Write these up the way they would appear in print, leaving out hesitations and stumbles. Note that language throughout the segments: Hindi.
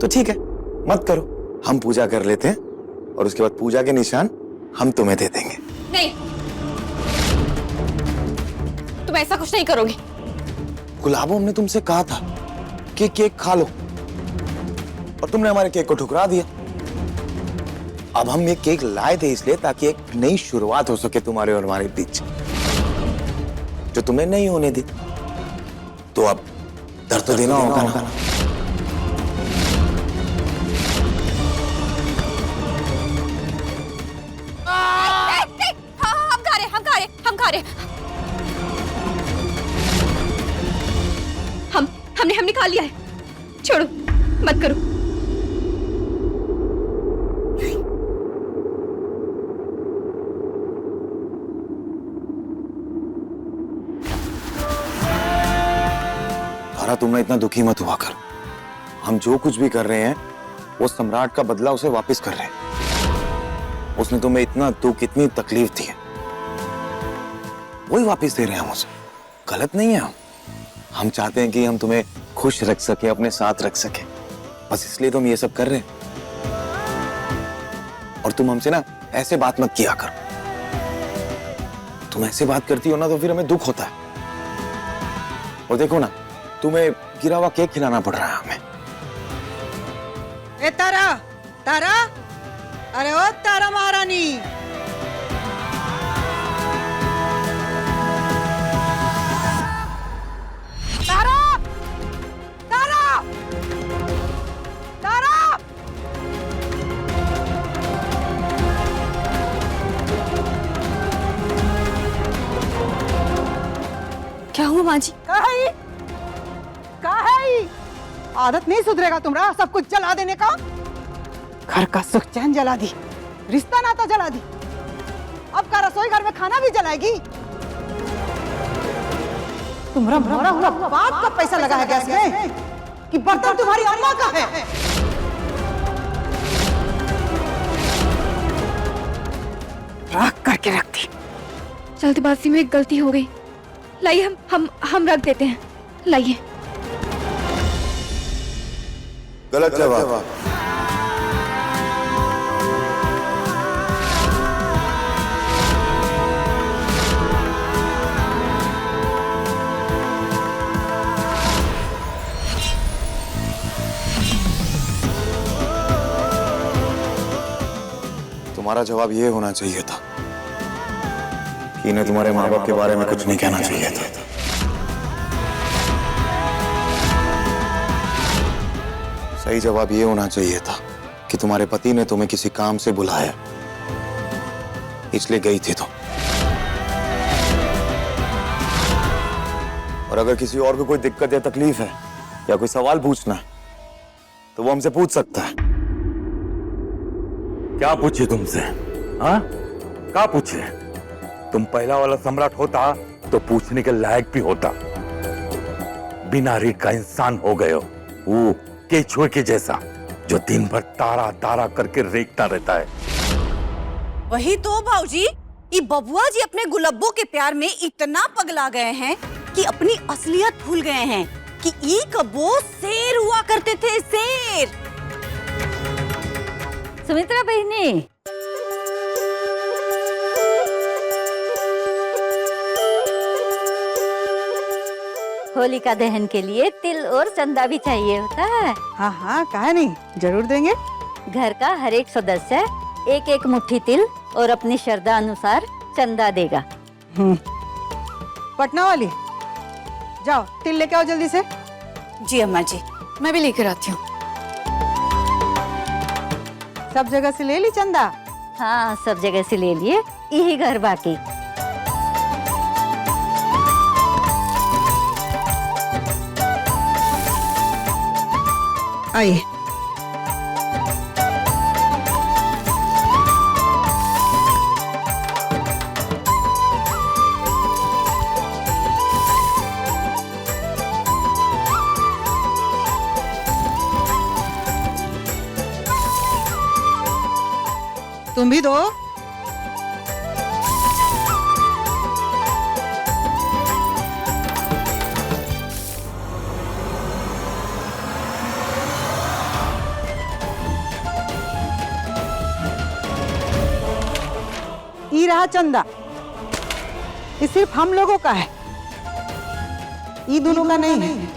तो ठीक है, मत करो, हम पूजा कर लेते हैं और उसके बाद पूजा के निशान हम तुम्हें दे देंगे। नहीं, तुम ऐसा कुछ नहीं करोगे। गुलाबो, हमने तुमसे कहा था कि केक खा लो और तुमने हमारे केक को ठुकरा दिया। अब हम ये केक लाए थे इसलिए ताकि एक नई शुरुआत हो सके तुम्हारे और हमारे बीच, जो तुमने नहीं होने दी। तो अब दर्द तो देना होगा ना। हम खा रहे। हमने खा लिया है। छोड़ो, मत करो। तारा, तुमने इतना दुखी मत हुआ कर। हम जो कुछ भी कर रहे हैं वो सम्राट का बदला उसे वापस कर रहे हैं। उसने तुम्हें इतना दुख, इतनी तकलीफ दी है, वही वापस दे रहे हैं हम उसे। गलत नहीं है हम चाहते हैं कि हम तुम्हें खुश रख सके, अपने साथ रख सके, बस इसलिए तो हम ये सब कर रहे हैं। और तुम हमसे ना ऐसे बात मत किया करो। तुम ऐसे बात करती हो ना तो फिर हमें दुख होता है। और देखो ना, तुम्हें गिरा हुआ केक खिलाना पड़ रहा है हमें। ए तारा, तारा, अरे ओ तारा महारानी, तारा, तारा, तारा। क्या हुआ माँ जी? कहाँ है? आदत नहीं सुधरेगा तुम्हारा सब कुछ जला देने का। घर का सुख चैन जला दी, रिश्ता नाता जला दी, अब का रसोई घर में खाना भी जलाएगी। तुम्हारा मरा हुआ बाप का पैसा लगाया गैस में कि बर्तन तुम्हारी अम्मा का है। राख करके रख दी। जल्दबाजी में एक गलती हो गई। लाइए, हम रख देते हैं। लाइए। गलत जवाब। तुम्हारा जवाब ये होना चाहिए था कि इन्हें तुम्हारे माँ बाप के बारे में कुछ नहीं कहना चाहिए था। सही जवाब ये होना चाहिए था कि तुम्हारे पति ने तुम्हें किसी काम से बुलाया, इसलिए गई थी तुम। और अगर किसी और को कोई दिक्कत या तकलीफ है या कोई सवाल पूछना है तो वो हमसे पूछ सकता है। क्या पूछे तुमसे? हाँ, क्या पूछे? तुम पहला वाला सम्राट होता तो पूछने के लायक भी होता। बिना रीढ़ का इंसान हो गए हो, वो केचुए के जैसा जो दिन भर तारा तारा करके रेखता रहता है। वही तो भाऊजी, ये बबुआ जी अपने गुलब्बो के प्यार में इतना पगला गए हैं कि अपनी असलियत भूल गए हैं कि ई कबो शेर हुआ करते थे, शेर। सुमित्रा बहनी, होलिका दहन के लिए तिल और चंदा भी चाहिए होता है। हाँ हाँ, काहे नहीं, जरूर देंगे। घर का हर एक सदस्य एक एक मुट्ठी तिल और अपनी श्रद्धा अनुसार चंदा देगा। पटना वाली, जाओ तिल लेके आओ जल्दी से। जी अम्मा जी। मैं भी लेकर आती हूँ। सब जगह से ले ली चंदा? हाँ, सब जगह से ले लिए, यही घर बाकी। आइए। तुम भी दो। ये रहा चंदा, ये सिर्फ हम लोगों का है, ये दोनों का नहीं है।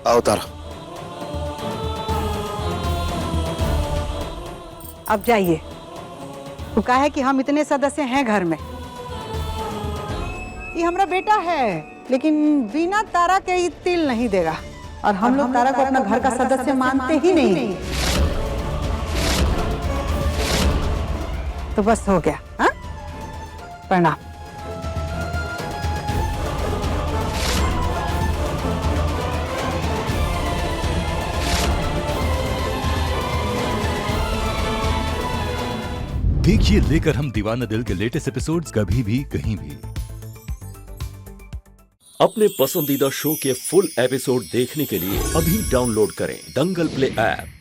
आओ तारा। अब जाइए। वो कहा है कि हम इतने सदस्य हैं घर में, ये हमारा बेटा है, लेकिन बिना तारा के ये तिल नहीं देगा, और हम लोग तारा को अपना घर का सदस्य मानते ही नहीं। तो बस हो गया। हाँ, प्रणाम। देखिए लेकर हम दीवाना दिल के लेटेस्ट एपिसोड्स कभी भी कहीं भी। अपने पसंदीदा शो के फुल एपिसोड देखने के लिए अभी डाउनलोड करें दंगल प्ले ऐप।